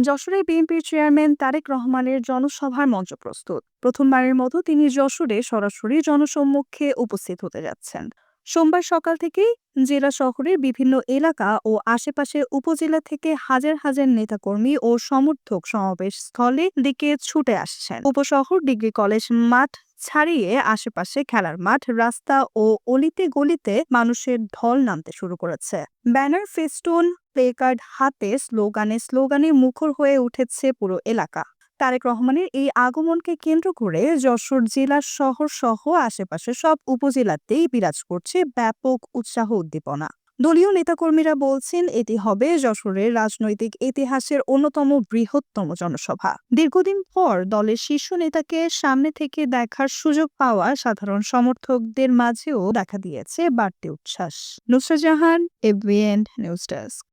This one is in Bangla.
যশোরে বিএনপির চেয়ারম্যান তারেক রহমানের জনসভার মঞ্চ প্রস্তুত। প্রথমবারের মতো তিনি যশোরে সরাসরি জনসম্মুখে উপস্থিত হতে যাচ্ছেন। সোমবার সকাল থেকেই জেলা শহরের বিভিন্ন এলাকা ও আশেপাশের উপজেলা থেকে হাজার হাজার নেতাকর্মী ও সমর্থক সমাবেশ স্থলে দিকে ছুটে আসছেন। উপশহর ডিগ্রি কলেজ মাঠ ছাড়িয়ে আশেপাশে খেলার মাঠ, রাস্তা ও অলিতে গলিতে মানুষের ঢল নামতে শুরু করেছে। ব্যানার, ফেস্টুন, প্লেকার্ড হাতে স্লোগানে স্লোগানে মুখর হয়ে উঠেছে পুরো এলাকা। তারেক রহমানের এই আগমনকে কেন্দ্র করে যশোর জেলার শহর সহ আশেপাশে সব উপজেলাতেই বিরাজ করছে ব্যাপক উৎসাহ উদ্দীপনা। দলীয় নেতাকর্মীরা বলছেন এটি হবে যশোরের রাজনৈতিক ইতিহাসের অন্যতম বৃহত্তম জনসভা। দীর্ঘদিন পর দলের শীর্ষ নেতাকে সামনে থেকে দেখার সুযোগ পাওয়া সাধারণ সমর্থকদের মাঝেও দেখা দিয়েছে বাড়তি উচ্ছ্বাস। Nusrat Jahan, ABN news desk.